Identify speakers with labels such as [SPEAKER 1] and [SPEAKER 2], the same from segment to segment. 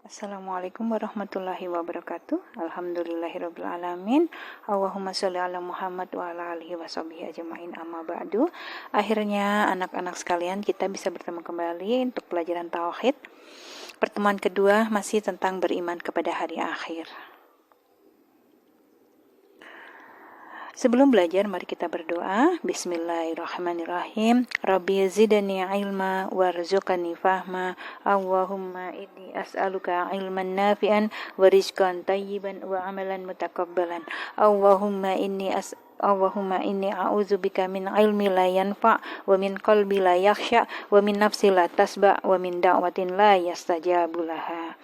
[SPEAKER 1] Assalamualaikum warahmatullahi wabarakatuh. Alhamdulillahirabbil alamin. Allahumma sholli ala Muhammad wa ala alihi washabihi ajmain, amma ba'du. Akhirnya anak-anak sekalian, kita bisa bertemu kembali untuk pelajaran tauhid. Pertemuan kedua masih tentang beriman kepada hari akhir. Sebelum belajar, mari kita berdoa. Bismillahirrahmanirrahim. Rabbi zidni ilma warzuqni fahma. Allahumma inni as'aluka ilman nafi'an wa rizqan tayyiban wa amalan mutakabbalan. Allahumma inni a'udzubika min ilmi la yanfa' wa min qalbi la yakhsha wa min nafsi la tasba' wa min da'watin la yastajabu laha.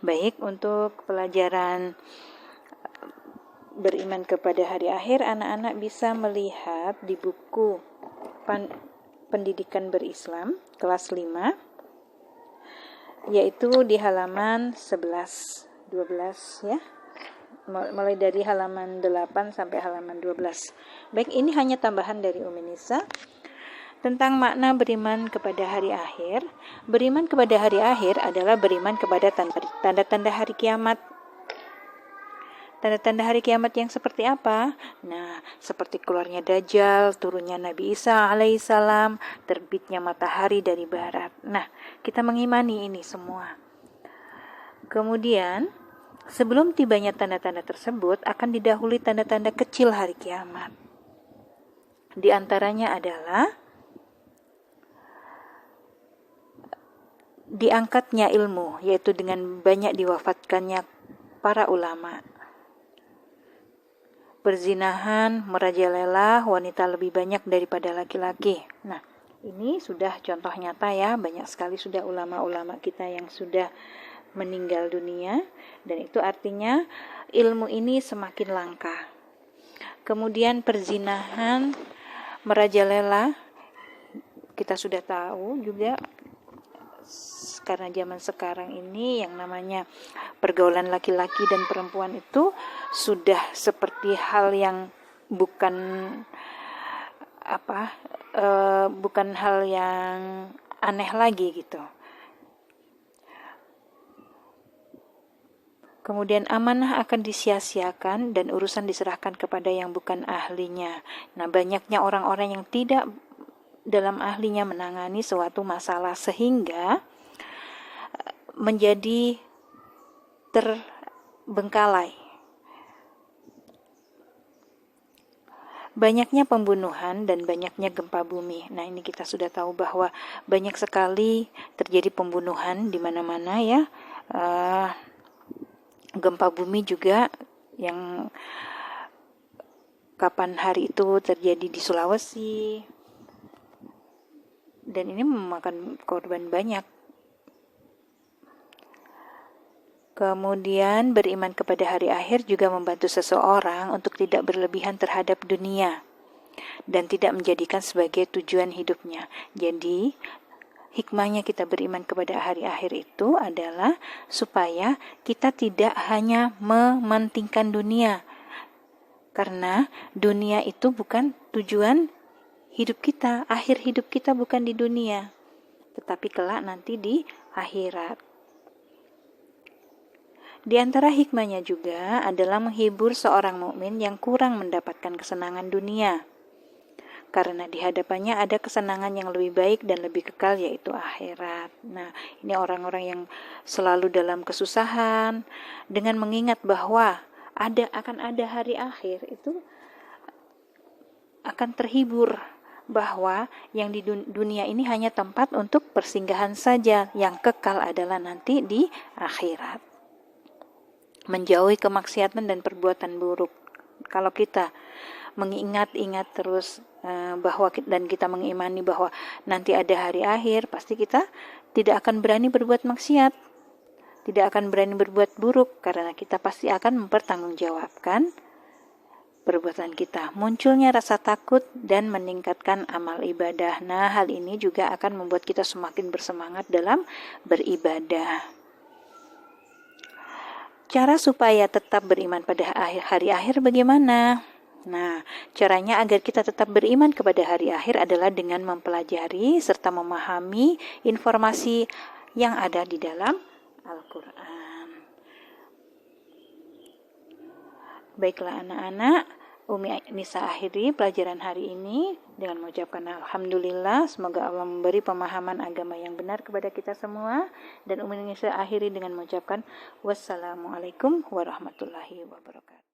[SPEAKER 1] Baik, untuk pelajaran beriman kepada hari akhir, anak-anak bisa melihat di buku Pendidikan Berislam kelas 5, yaitu di halaman 11, 12 ya. Mulai dari halaman 8 sampai halaman 12. Baik, ini hanya tambahan dari Umi Nisa tentang makna beriman kepada hari akhir. Beriman kepada hari akhir adalah beriman kepada tanda-tanda hari kiamat. Tanda-tanda hari kiamat yang seperti apa? Nah, seperti keluarnya Dajjal, turunnya Nabi Isa alaihissalam, terbitnya matahari dari barat. Nah, kita mengimani ini semua. Kemudian, sebelum tibanya tanda-tanda tersebut, akan didahului tanda-tanda kecil hari kiamat. Di antaranya adalah diangkatnya ilmu, yaitu dengan banyak diwafatkannya para ulama. Perzinahan, merajalela, wanita lebih banyak daripada laki-laki. Nah, ini sudah contoh nyata ya, banyak sekali sudah ulama-ulama kita yang sudah meninggal dunia, dan itu artinya ilmu ini semakin langka. Kemudian perzinahan, merajalela, kita sudah tahu juga karena zaman sekarang ini yang namanya pergaulan laki-laki dan perempuan itu sudah seperti hal yang bukan hal yang aneh lagi gitu. Kemudian amanah akan disia-siakan dan urusan diserahkan kepada yang bukan ahlinya. Nah, banyaknya orang-orang yang tidak dalam ahlinya menangani suatu masalah sehingga menjadi terbengkalai. Banyaknya pembunuhan dan banyaknya gempa bumi. Nah, ini kita sudah tahu bahwa banyak sekali terjadi pembunuhan di mana-mana ya. Gempa bumi juga yang kapan hari itu terjadi di Sulawesi. Dan ini memakan korban banyak. Kemudian beriman kepada hari akhir juga membantu seseorang untuk tidak berlebihan terhadap dunia dan tidak menjadikan sebagai tujuan hidupnya. Jadi, hikmahnya kita beriman kepada hari akhir itu adalah supaya kita tidak hanya mementingkan dunia. Karena dunia itu bukan tujuan hidup kita, akhir hidup kita bukan di dunia, tetapi kelak nanti di akhirat. Di antara hikmahnya juga adalah menghibur seorang mukmin yang kurang mendapatkan kesenangan dunia. Karena di hadapannya ada kesenangan yang lebih baik dan lebih kekal, yaitu akhirat. Nah, ini orang-orang yang selalu dalam kesusahan, dengan mengingat bahwa akan ada hari akhir, itu akan terhibur bahwa yang di dunia ini hanya tempat untuk persinggahan saja, yang kekal adalah nanti di akhirat. Menjauhi kemaksiatan dan perbuatan buruk. Kalau kita mengingat-ingat terus dan kita mengimani bahwa nanti ada hari akhir, pasti kita tidak akan berani berbuat maksiat, tidak akan berani berbuat buruk, karena kita pasti akan mempertanggungjawabkan perbuatan kita. Munculnya rasa takut dan meningkatkan amal ibadah. Nah, hal ini juga akan membuat kita semakin bersemangat dalam beribadah. Cara supaya tetap beriman pada hari akhir bagaimana? Nah, caranya agar kita tetap beriman kepada hari akhir adalah dengan mempelajari serta memahami informasi yang ada di dalam Al-Quran. Baiklah anak-anak, Umi Nisa akhiri pelajaran hari ini dengan mengucapkan Alhamdulillah. Semoga Allah memberi pemahaman agama yang benar kepada kita semua. Dan Umi Nisa akhiri dengan mengucapkan wassalamualaikum warahmatullahi wabarakatuh.